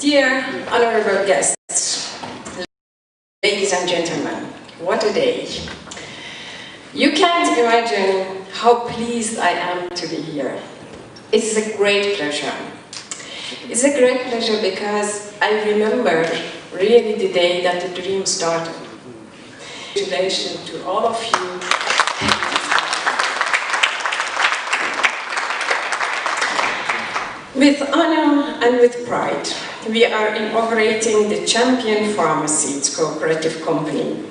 Dear honorable guests, ladies and gentlemen, what a day. You can't imagine how pleased I am to be here. It's a great pleasure. It's a great pleasure because I remember really the day that the dream started. Congratulations to all of you. With honor and with pride, we are inaugurating the Champion Pharma Seeds Cooperative Company.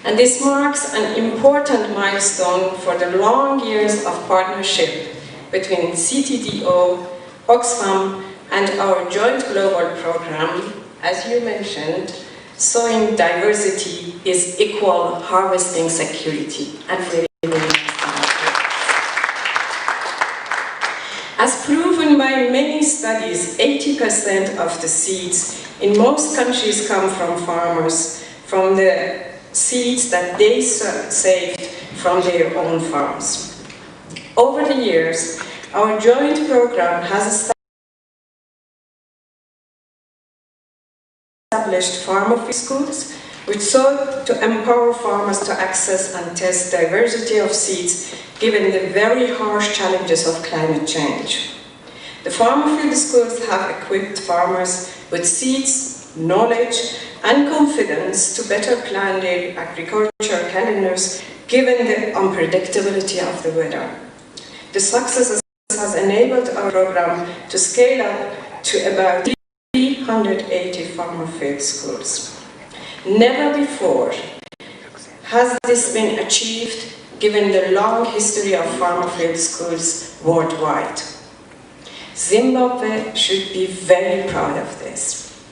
And this marks an important milestone for the long years of partnership between CTDO, Oxfam, and our joint global program, as you mentioned, Sowing Diversity is Equal Harvesting Security. And as proven by many studies, 80% of the seeds in most countries come from farmers, from the seeds that they saved from their own farms. Over the years, our joint program has established farmer field schools, which sought to empower farmers to access and test diversity of seeds given the very harsh challenges of climate change. The farmer field schools have equipped farmers with seeds, knowledge, and confidence to better plan their agricultural calendars given the unpredictability of the weather. The success has enabled our program to scale up to about 380 farmer field schools. Never before has this been achieved given the long history of farmer field schools worldwide. Zimbabwe should be very proud of this.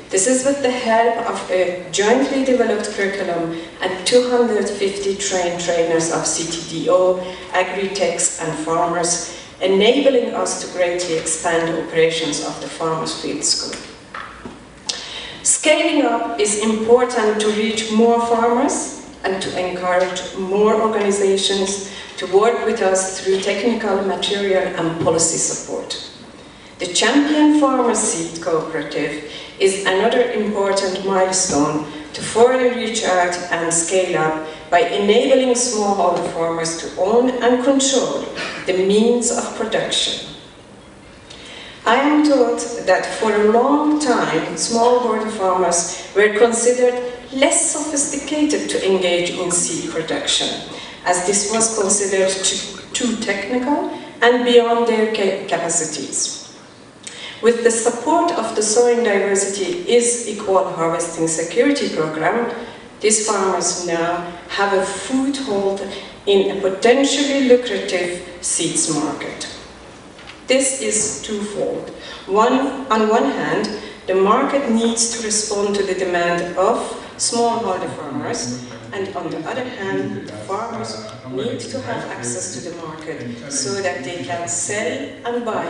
This is with the help of a jointly developed curriculum and 250 trained trainers of CTDO, agri-techs and farmers, enabling us to greatly expand the operations of the Farmers Field School. Scaling up is important to reach more farmers and to encourage more organizations to work with us through technical, material and policy support. The Champion Pharma Seed Cooperative is another important milestone to further reach out and scale up by enabling smallholder farmers to own and control the means of production. I am told that for a long time, smallholder farmers were considered less sophisticated to engage in seed production, as this was considered too technical and beyond their capacities. With the support of the Sowing Diversity is Equal Harvesting Security program, these farmers now have a foothold in a potentially lucrative seeds market. This is twofold. On one hand, the market needs to respond to the demand of smallholder farmers, and on the other hand, farmers need to have access to the market so that they can sell and buy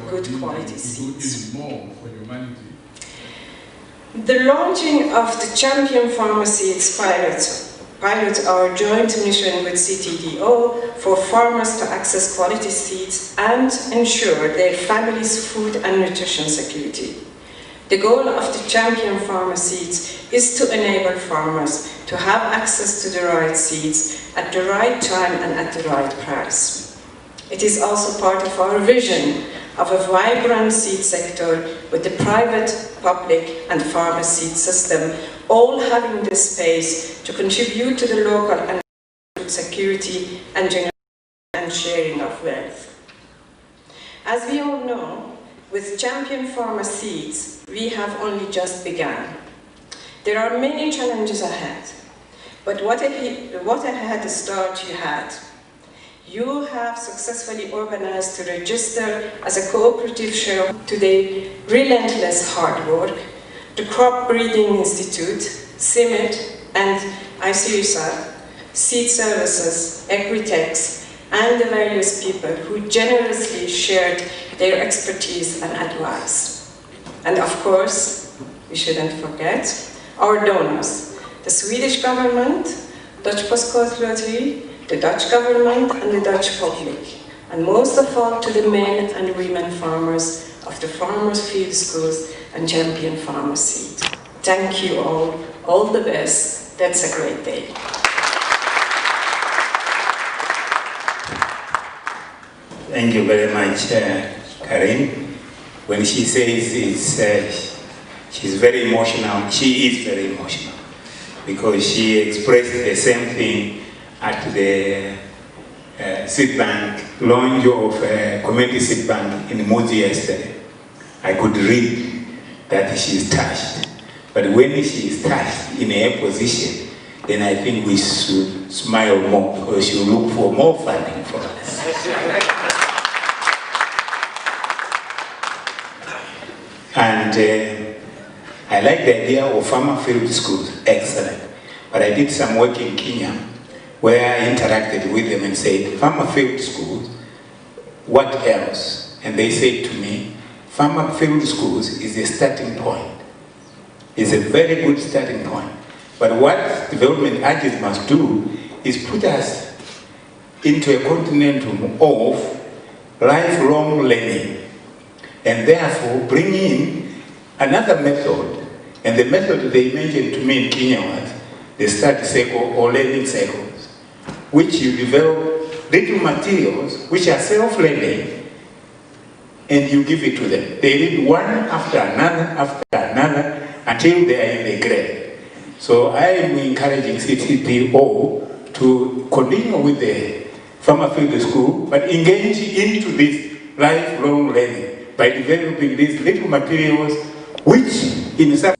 good quality seeds. The launching of the Champion Pharma Seeds pilots our joint mission with CTDO for farmers to access quality seeds and ensure their families' food and nutrition security. The goal of the Champion Pharma Seeds is to enable farmers to have access to the right seeds at the right time and at the right price. It is also part of our vision of a vibrant seed sector with the private, public and farmer seed system all having the space to contribute to the local and food security and sharing of wealth. As we all know, with Champion Pharma Seeds, we have only just begun. There are many challenges ahead, but what a head start you had. You have successfully organized to register as a cooperative share to the relentless hard work, the Crop Breeding Institute, CIMMYT, and ICISA, Seed Services, Agri-techs, and the various people who generously shared their expertise and advice. And of course, we shouldn't forget our donors, the Swedish government, Dutch Postcode Lottery, the Dutch government and the Dutch public, and most of all to the men and women farmers of the Farmers Field Schools and champion farmer seed. Thank you all the best. That's a great day. Thank you very much, Karin. When she says she's very emotional, she is very emotional because she expressed the same thing at the seed bank, launch of community seed bank in Mozi yesterday. I could read that she is touched. But when she is touched in a position, then I think we should smile more because she will look for more funding for us. And I like the idea of farmer field schools, excellent. But I did some work in Kenya where I interacted with them and said, farmer field schools, what else? And they said to me, farmer field schools is a starting point. It's a very good starting point. But what development agents must do is put us into a continuum of lifelong learning and therefore bring in another method. And the method they mentioned to me in Kenya was the study cycle or learning cycles, which you develop little materials which are self-learning and you give it to them. They read one after another until they are in the grade. So I am encouraging CTPO to continue with the farmer field school, but engage into this lifelong learning by developing these little materials which in some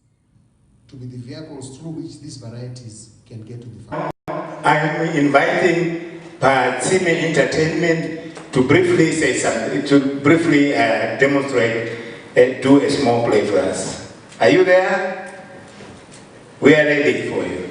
to be the vehicles through which these varieties can get to the farm. I am inviting Patsime Entertainment to briefly say something, to briefly demonstrate, do a small play for us. Are you there? We are ready for you.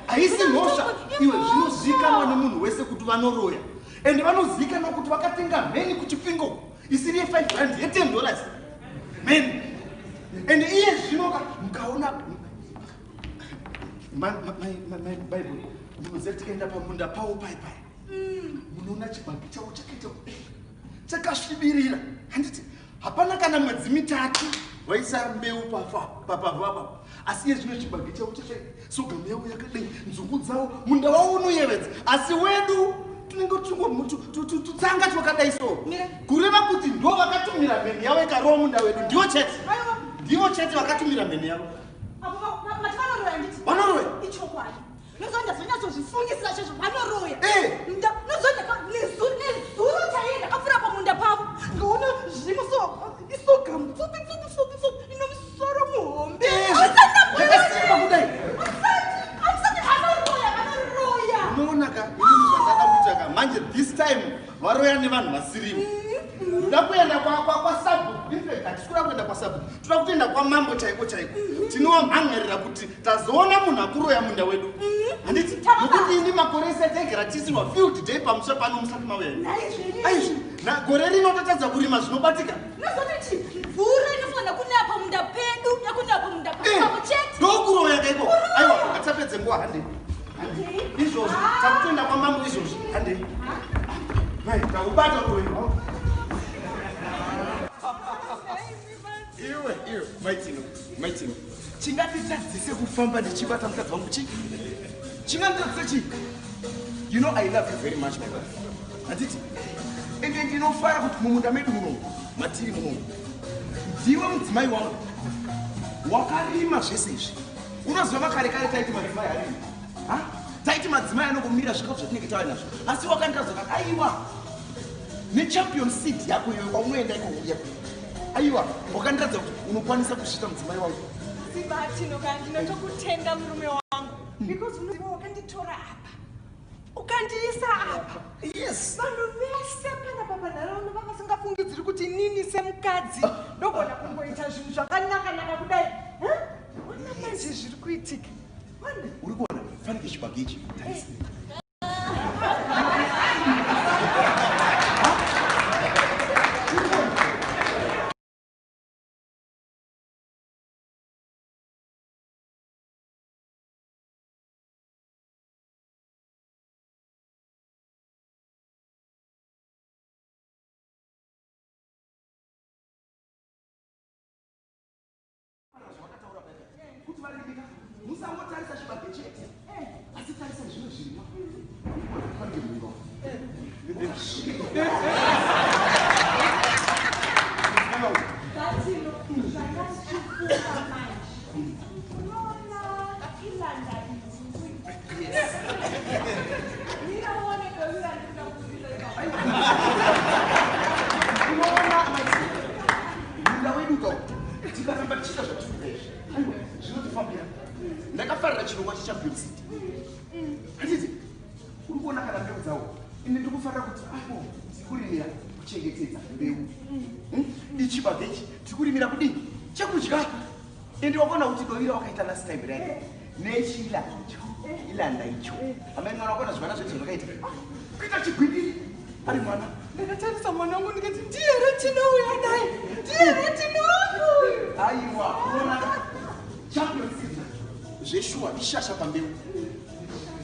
Haisi mhosva iwe zvinozikanwa nemunhu wese kuti vanoroya ende vanozikanwa kuti vakatenga mheni kuchipingo isiri ye5 rand ye$10 mheni ende iye zvinoka mukaona bible munoziva tikaenda pamunda pavo pai munoona chibage chavo chakaita chakasvibirira handiti hapana kana mwedzi mitatu vaisa mbeu papavapa asi iye zvino chibage chavo soga mbeu yakadai nzungu dzavo munda wavo unoyevedza asi wedu tunenge tutsanga twakadai so kureva kuti ndo vakatumira mheni yavo ikarowa munda wedu ndivo chete vakatumira mheni yavo vanoroya nozondazonyatsozvifungisira chezvo vanoroya nezuro chaiye ndakapfuura pamunda pavo ngaona zvimo isoga mupfupi ino musoro muhombe yakasimba kudai amusati vanoroya unoonaka zvandakamutsvaka manje this time varoya nevanhu vasirivo ndoda kuenda kwasabu infact hatisikuda kuenda kwasabu toda kutoenda kwamambo chaiko tinovamhangarira kuti tazoona munhu akuroya munda wedu handiti nokuti ini makore esategera tisirwa field day pamuswe pano musati mauya aizvi gore rino tatadza kurima zvinobatika nozotiti mvura inofanira kunaya pamunda pedu yakunaya pamunda pavo chete ndokuroya kaiko aiwa hatapedze nguva handei izvozvo takutoenda kwamambo izvozvo handei mai taubata kuroiwa iwe maitino chingatitadzise kufamba ndichibata mukadzi wangu chinganditadzise chii you know I love you very much my brother handiti ende ndinofara kuti mumunda medu munomu matiri munomu ndiwe mudzimai wangu wakarima zvese izvi unoziva makare kare taiti madzimai arimi taiti madzimai anongomira zvikafu zvatinenge tava nazvo asi wakandikazokati aiwa nechampion seed yako iyoyo kwaunoenda ikouya aiwa wakandiradza kuti unokwanisa kusvita mudzimai wangu Zibatino kandi ndinotokutenda murume wangu because unoziva wakanditora apa ukandiisa apa. Yes. Vanhu vese panapa panharaunda vakasingafungidziri kuti inini semukadzi ndogona kungoita zvinhu zvakanaka kudai. Ona manje zviri kuitika. Uri kuona fanike chibage ichi. Musangotarisa chibage chete asi tarisa zvimwe zvirimwa. Tikaramba tichita zvatiri zvinotifambira. Ndakafarira chirongwa cheChampions League. Handiti uri kuona kana mbeu dzawo ine ndikufarira kuti apo tikurimira kuchengetedza mbeu. Ichibage ichi tikurimira kudini chekudya. Ende wakona kuti dovira wakaita last time right nechila ilanda icho amene mwana wakona zvana zvete zvakaita kuita chigwindiri ari mwana. Ndakatarisa mwana wangu ndikati ndiyere tinouya dai ndiyere tinouya. Aiwa unaona Champions League zveshua ishasha pambeu.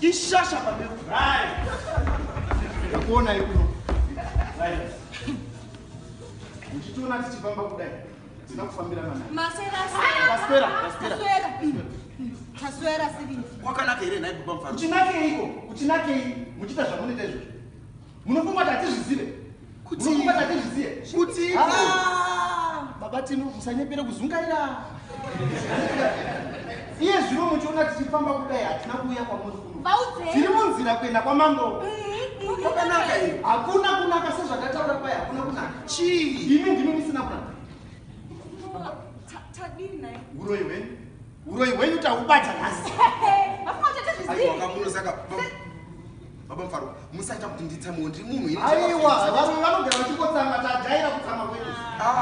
Ishasha pambeu. Hai. Ndakuona ikuno. Hai. Uchitona tichifamba kudai. Tinakufambira mana. Taswera sivini. Wakanaka here naye baba mfaro. Uchinake iko, uchinake muchita zvamunoita izvo. Munofunga kuti atizvizive. Kuti munofunga kuti atizvizive. Kuti baba tino musanyepera kuzungaira. Iye zvino muchiona tichifamba kudai hatina kuuya kwamuri kuno. Tiri munzira kuenda kwamambo. Wakanaka here. Hakuna kunaka sezvakataura kwai hakuna kunaka. Chii? Imi ndimi musina kunaka. Tadini naye. Uroi wenyu taubata nhasi. Aiwa kamunosaka baba mfaro musaita kuti nditsamuwo ndiri munhu ine. Aiwa vanhu vanogara vachikotsama tajaira kutsama kwedu.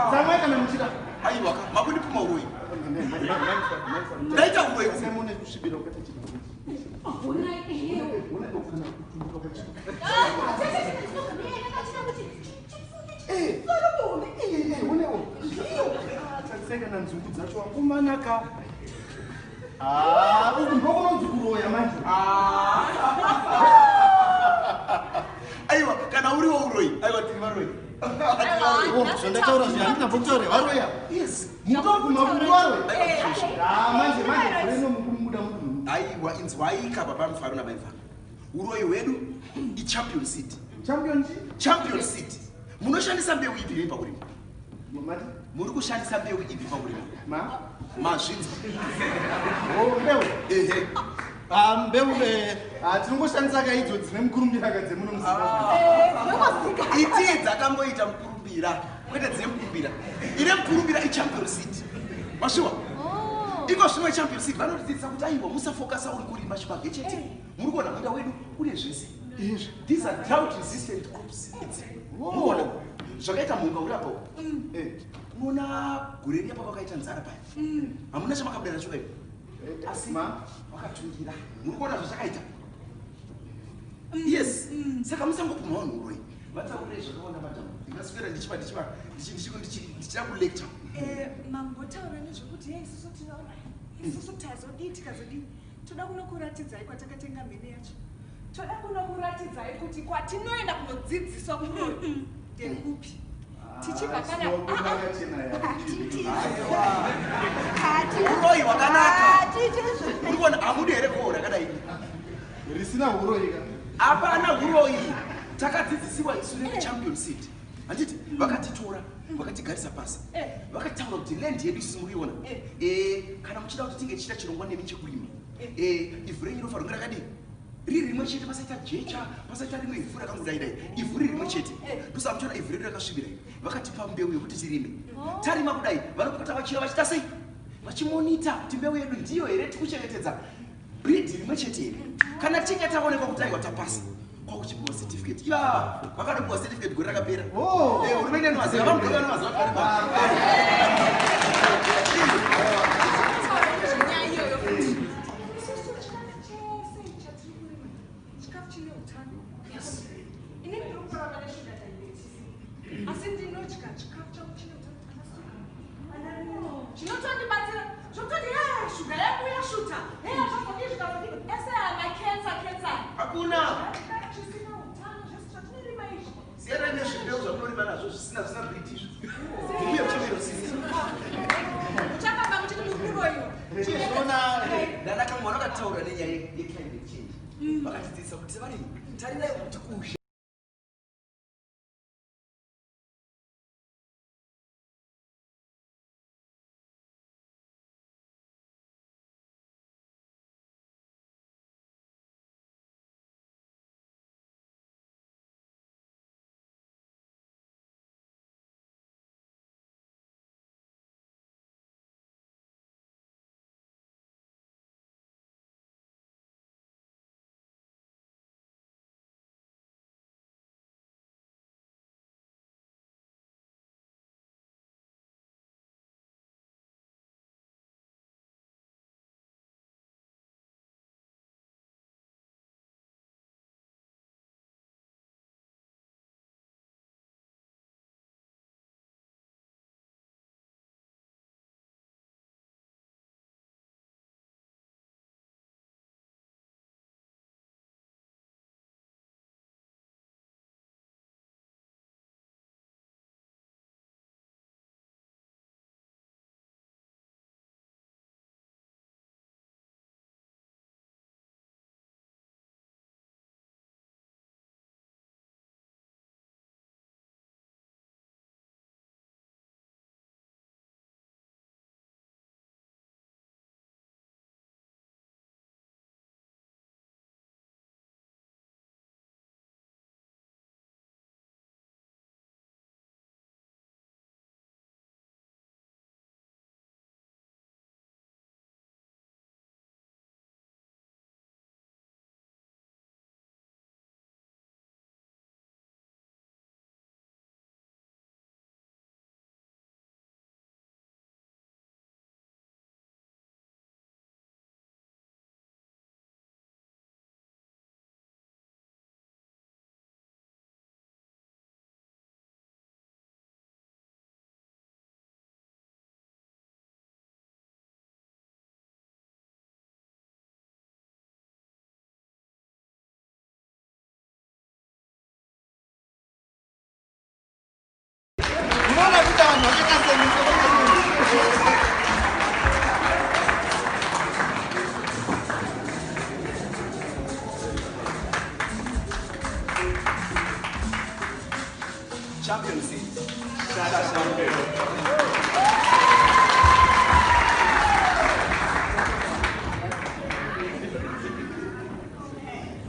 Tsamai kana muchida. Aiwa makundi puma uroi. Ndaita uroi semone kusvibira ukata chiri. Kana nzungu dzacho akumanaka. Uku ndokunonzi kuroya manje. Aiwa kana uriwo uroi. Aiwa tiri varoi. Zvandataura zvandina kutaura varoya. Yes. Mutoguma kuvaroi. Manje kureno mukumuda munhu. Aiwa inzwaika baba mfaro nabaimfa. Uroi hwedu iChampions League. Champions League. Munoshandisa mbeu ipi ipa kurima? Mati muri kushandisa mbeu ipi pakurima? Mazvinzi. Mbeu? Ehe. Mbeu tinongoshandisa kaidzo dzine mukurumbira kadze muno musika. Iti dzakamboita mukurumbira. Kwete dzine mukurumbira. Ine mukurumbira iChampions League. Mashuwa? Iko zvimwe Champions League vanotidzisa kuti aiwa musafokasa uri kurima chibage chete. Muri kuona munda wedu une zvese. These are drought resistant crops. Muona zvakaita munga uri apo. Unoona gore riya pakaita nzara paya. Hamuna chamakabudira nacho kai. Asi wakatungira. Muri kuona zvachakaita. Yes. Saka musangopuma vanhu uroi. Vatsaurei zvakawanda madamu. Ndingaswera ndichida kulecture. Mambotaura nezvekuti isusu tinoona isusu tazodii tikazodii toda kunokuratidzai kwatakatenga mhene yacho. Toda kunokuratidzai kuti kwatinoenda kunodzidziswa kuroi ndekupi. Tichibva kana uroi wakanaka. Uri kuona hamudi here koho rakadai risina uroi ka. Hapana uroi. Takadzidzisiwa isu neChampions League. Handiti vakatitora vakatigarisa pasi vakataura kuti land yedu isisi muriona kana muchida kuti tinge tichita chirongwa nemi chekurima ivhu renyu rinofanira kunge rakadii riri rimwe chete pasaita jecha pasaita rimwe ivhu rakangodaidai ivhu riri rimwe chete ndosa muchiona ivhu redu rakasvibira vakatipa mbeu yekuti tirime tarima kudai vanopota vachira vachita sei vachimonita kuti mbeu yedu ndiyo here tikuchengetedza breed rimwe chete here. Kana tichinge taonekwa kuti aiwa tapasa kwakuchipiwa certificate vakada kupiwa certificate gore rakapera. Hurumende inovaziva vanogova novaziva mwana akataura nenyaya yeclimate change vakatidzidzisa kuti sevarimi tarirai kuti kuzha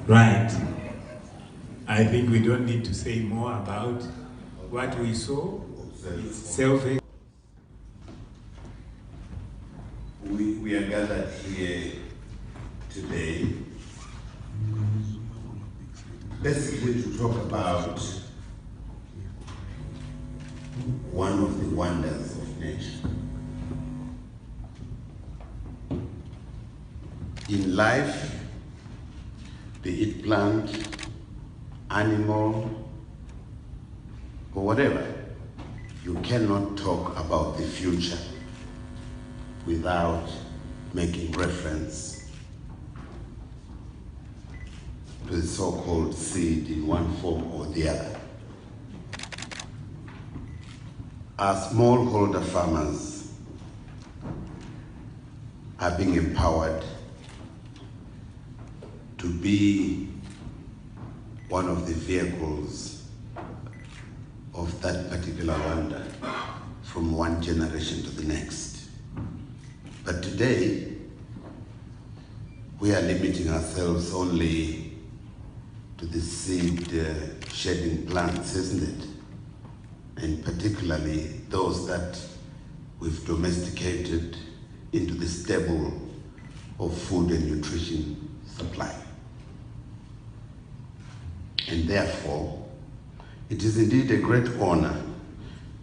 Right. I think we don't need to say more about what we saw. It's self. We are gathered here today basically to talk about one of the wonders of nature. In life, be it plant, animal, or whatever, you cannot talk about the future without making reference to the so-called seed in one form or the other. As smallholder farmers are being empowered to be one of the vehicles of that particular wonder from one generation to the next. But today, we are limiting ourselves only to the seed shedding plants, isn't it? And particularly those that we've domesticated into the stable of food and nutrition supply. And therefore, it is indeed a great honor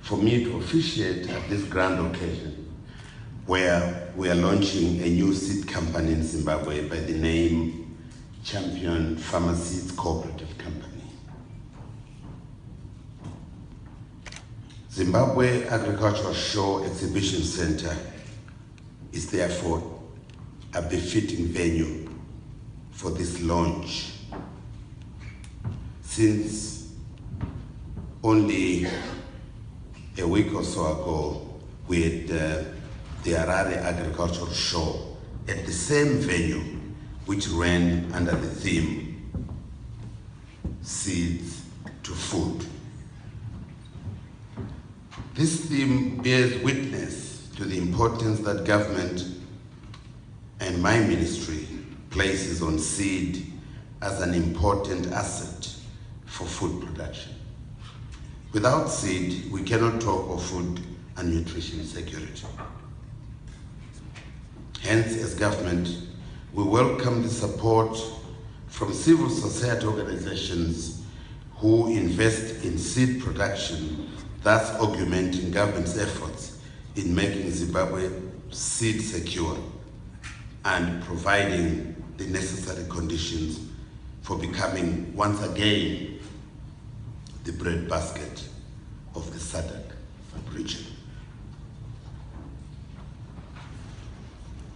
for me to officiate at this grand occasion where we are launching a new seed company in Zimbabwe by the name Champion Farmer Seeds Cooperative Company. Zimbabwe Agricultural Show Exhibition Center is therefore a befitting venue for this launch, since only a week or so ago we had the Harare Agricultural Show at the same venue, which ran under the theme Seeds to Food. This theme bears witness to the importance that government and my ministry places on seed as an important asset for food production. Without seed, we cannot talk of food and nutrition security. Hence, as government, we welcome the support from civil society organizations who invest in seed production, thus augmenting government's efforts in making Zimbabwe seed secure and providing the necessary conditions for becoming once again the breadbasket of the SADC region.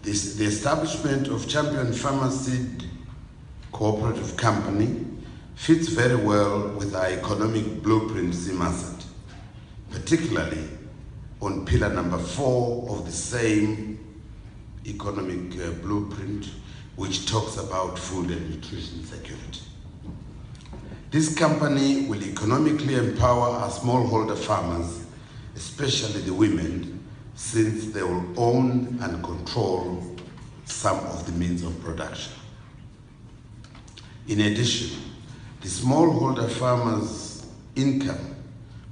The establishment of Champion Farmer Seed Cooperative Company fits very well with our economic blueprint, ZIMASAT, particularly on pillar number 4 of the same economic blueprint, which talks about food and nutrition security. This company will economically empower our smallholder farmers, especially the women, since they will own and control some of the means of production. In addition, the smallholder farmers' income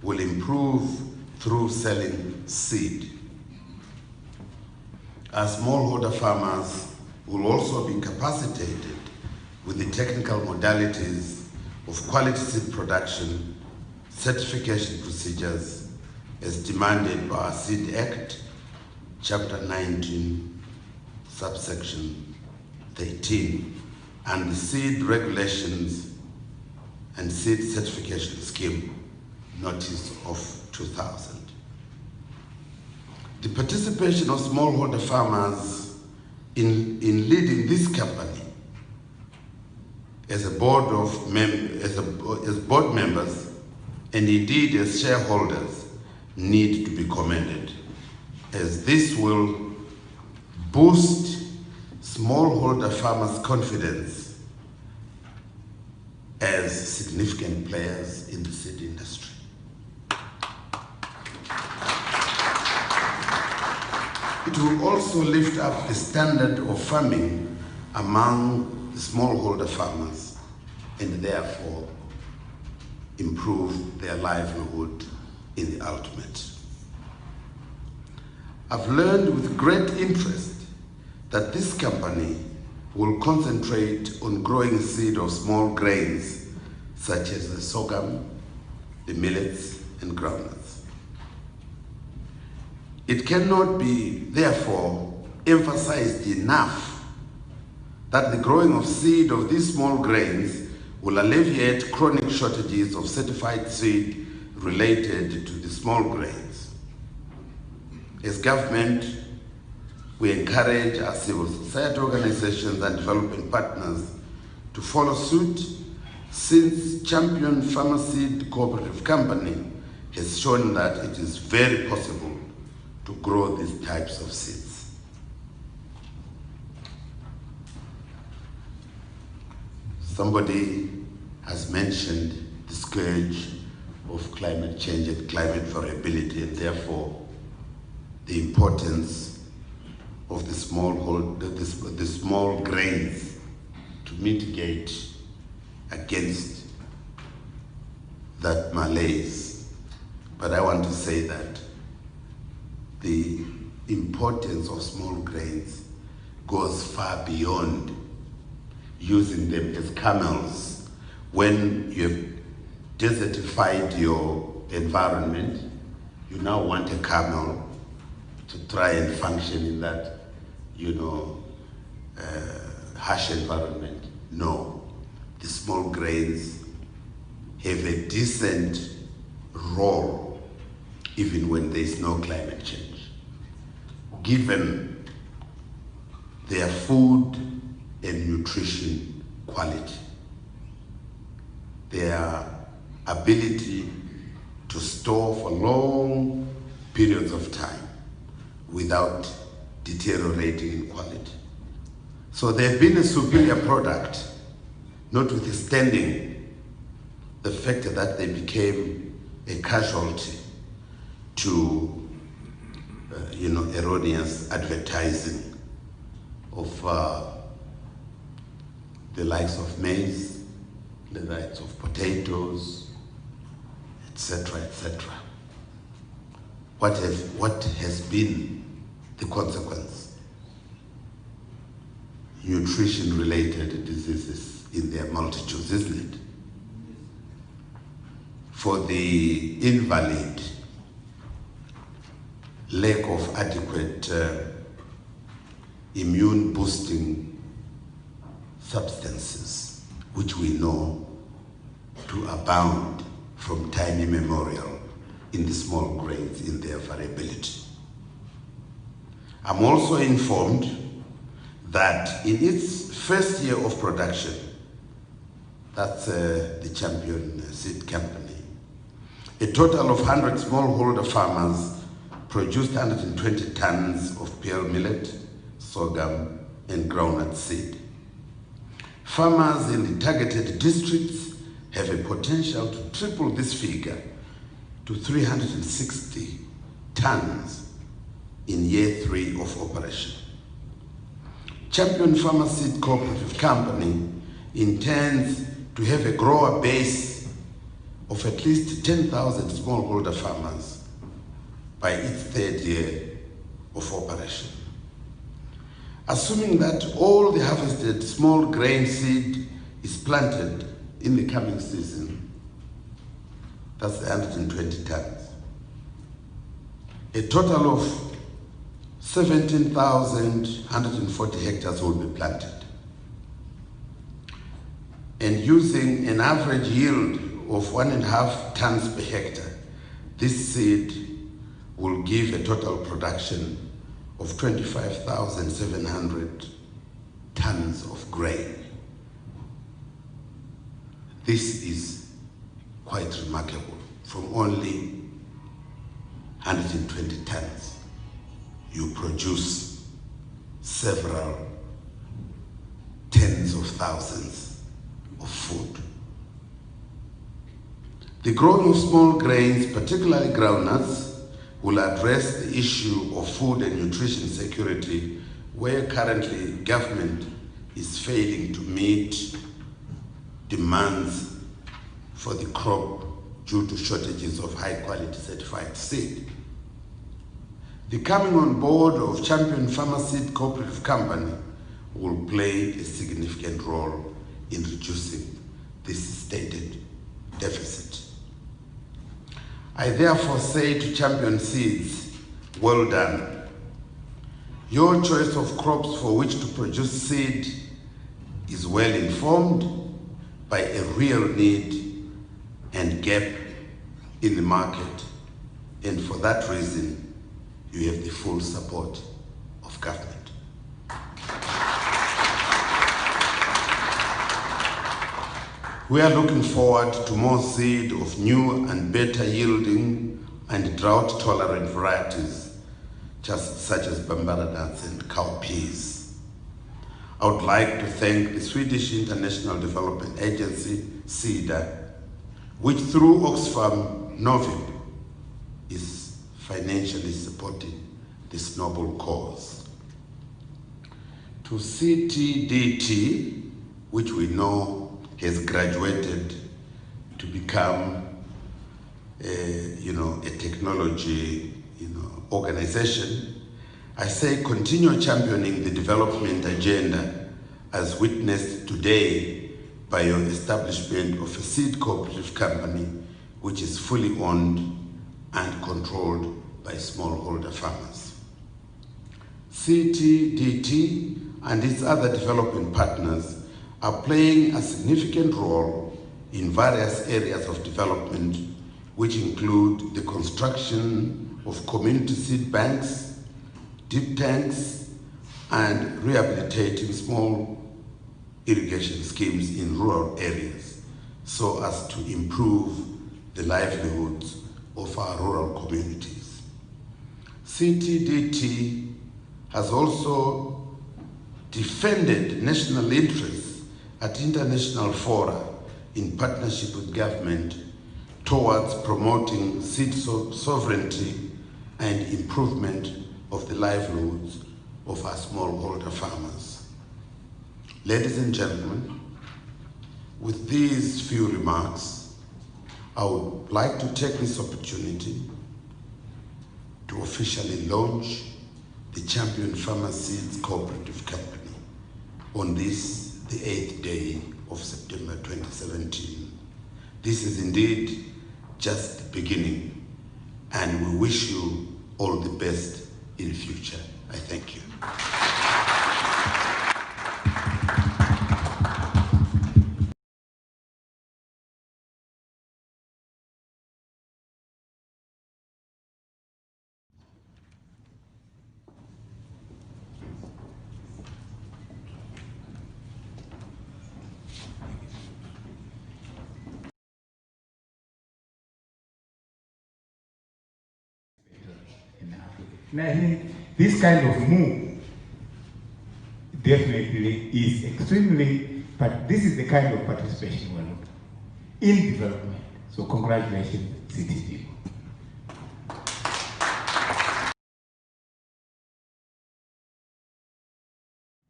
will improve through selling seed. Our smallholder farmers will also be capacitated with the technical modalities of quality seed production, certification procedures as demanded by our Seed Act, Chapter 19, subsection 13, and the Seed Regulations and Seed Certification Scheme, Notice of 2000. The participation of smallholder farmers in leading this company as board members and indeed as shareholders need to be commended, as this will boost smallholder farmers' confidence as significant players in the seed industry. It will also lift up the standard of farming among the smallholder farmers and therefore improve their livelihood in the ultimate. I've learned with great interest that this company will concentrate on growing seed of small grains such as the sorghum, the millets, and groundnuts. It cannot be, therefore, emphasized enough that the growing of seed of these small grains will alleviate chronic shortages of certified seed related to the small grains. As government, we encourage our civil society organizations and development partners to follow suit, since Champion Farmer Seed Cooperative Company has shown that it is very possible to grow these types of seeds. Somebody has mentioned the scourge of climate change and climate variability, and therefore the importance of the small grains to mitigate against that malaise. But I want to say that the importance of small grains goes far beyond using them as camels. When you have desertified your environment, you now want a camel to try and function in that, harsh environment. No, the small grains have a decent role even when there is no climate change, given their food and nutrition quality, their ability to store for long periods of time without deteriorating in quality. So they've been a superior product, notwithstanding the fact that they became a casualty to erroneous advertising of the likes of maize, the likes of potatoes, etc., etc. What has been the consequence? Nutrition-related diseases in their multitudes, isn't it? For the invalid, lack of adequate immune-boosting substances, which we know to abound from time immemorial in the small grains in their variability. I'm also informed that in its first year of production, that's the Champion Seed Company, a total of 100 smallholder farmers produced 120 tons of pearl millet, sorghum, and groundnut seed. Farmers in the targeted districts have a potential to triple this figure to 360 tons in year 3 of operation. Champion Farmer Seed Cooperative Company intends to have a grower base of at least 10,000 smallholder farmers by its 3rd year of operation. Assuming that all the harvested small grain seed is planted in the coming season, that's 120 tons. A total of 17,140 hectares will be planted. And using an average yield of 1.5 tons per hectare, this seed will give a total production of 25,700 tons of grain. This is quite remarkable. From only 120 tons, you produce several tens of thousands of food. The growing of small grains, particularly groundnuts, will address the issue of food and nutrition security, where currently government is failing to meet demands for the crop due to shortages of high-quality certified seed. The coming on board of Champion Farmer Seed Cooperative Company will play a significant role in reducing this stated deficit. I therefore say to Champion Seeds, well done. Your choice of crops for which to produce seed is well informed by a real need and gap in the market, and for that reason, you have the full support of government. We are looking forward to more seed of new and better yielding and drought-tolerant varieties, such as Bambara nuts and cowpeas. I would like to thank the Swedish International Development Agency, SIDA, which through Oxfam Novib is financially supporting this noble cause. To CTDT, which we know has graduated to become a technology organization, I say continue championing the development agenda as witnessed today by your establishment of a seed cooperative company which is fully owned and controlled by smallholder farmers. CTDT and its other development partners are playing a significant role in various areas of development, which include the construction of community seed banks, deep tanks, and rehabilitating small irrigation schemes in rural areas so as to improve the livelihoods of our rural communities. CTDT has also defended national interests at international fora in partnership with government towards promoting seed sovereignty and improvement of the livelihoods of our smallholder farmers. Ladies and gentlemen, with these few remarks, I would like to take this opportunity to officially launch the Champion Farmer Seeds Cooperative Company on this, the 8th day of September 2017. This is indeed just the beginning, and we wish you all the best in the future. I thank you. And I think this kind of move definitely is extremely, but this is the kind of participation we're looking in development. So congratulations, CTD.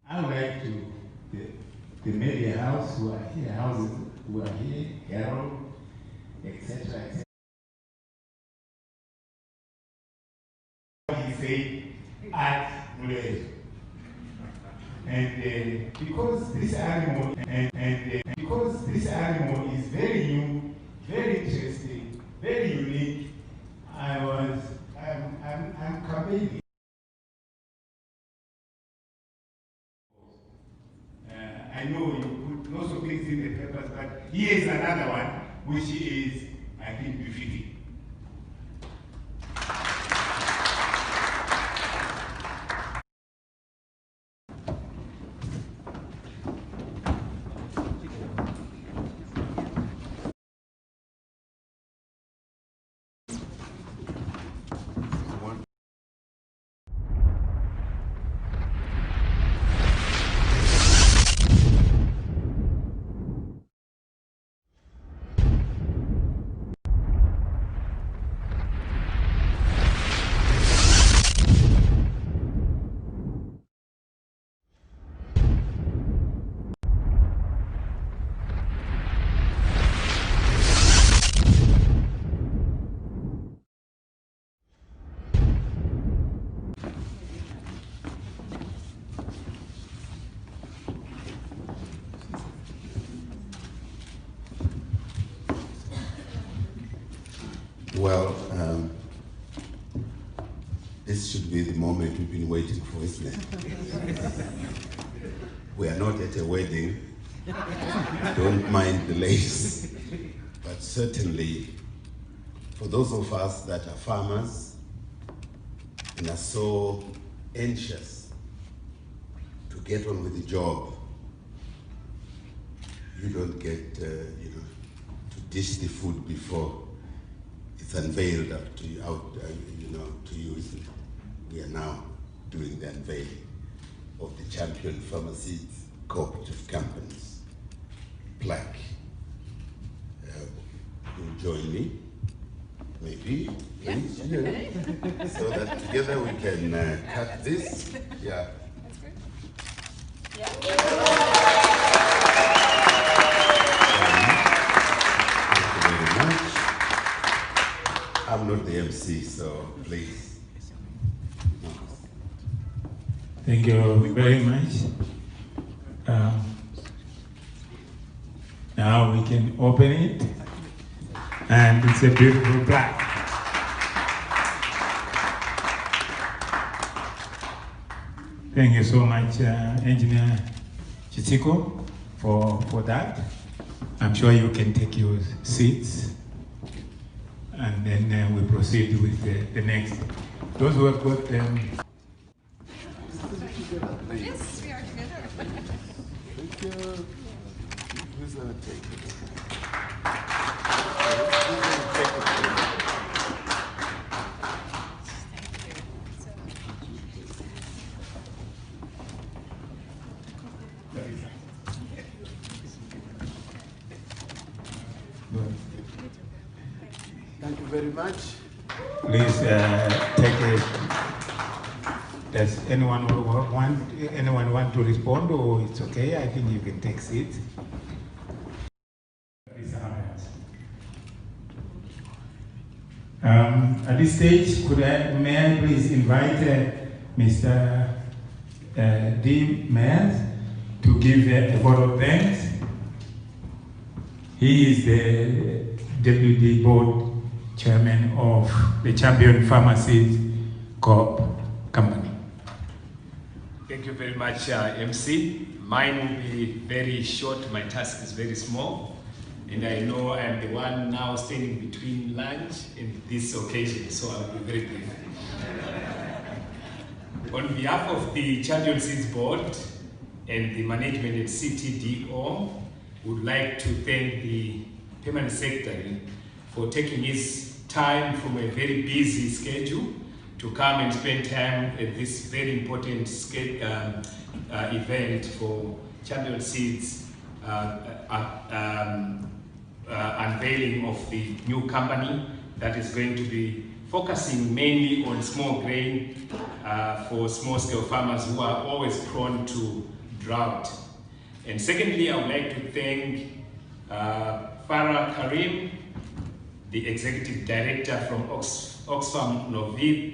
I would like to, the media house who are here, houses who are here, Harold, etc., etc. He said at Mulere. And because this animal because this animal is very new, very interesting, very unique, I'm campaigning. I know you put lots of things in the papers, but here is another one which is, I think, befitting. Well, this should be the moment we've been waiting for, isn't it? We are not at a wedding. Don't mind the lace. But certainly, for those of us that are farmers and are so anxious to get on with the job, you don't get, to dish the food before it's unveiled up to you, to you, isn't it? We are now doing the unveiling of the Champion Farmer Seeds Cooperative Company's plaque. You'll join me, maybe, please, so that together we can cut this. Yeah. That's good. Yeah. I'm not the MC, so please. Thank you very much. Now we can open it, and it's a beautiful plaque. Thank you so much, Engineer Chitiko, for that. I'm sure you can take your seats, and then we proceed with the next. Those who have got them. Yes, we are together. Thank you. Who's gonna take it? Thank you very much. Please take it. Does anyone want to respond, or it's okay? I think you can take seats. At this stage, may I please invite Mr. D. Mayers to give a vote of thanks. He is the Deputy Board Chairman of the Champion Pharmacy Co-op Company. Thank you very much, MC. Mine will be very short. My task is very small, and I know I am the one now standing between lunch and this occasion, so I'll be very brief. On behalf of the Champion Seeds Board and the management at CTDO, would like to thank the Permanent Secretary for taking his time from a very busy schedule to come and spend time at this very important event for Champion Seeds unveiling of the new company that is going to be focusing mainly on small grain for small-scale farmers who are always prone to drought. And secondly, I would like to thank Farah Karim, the Executive Director from Oxfam Novi.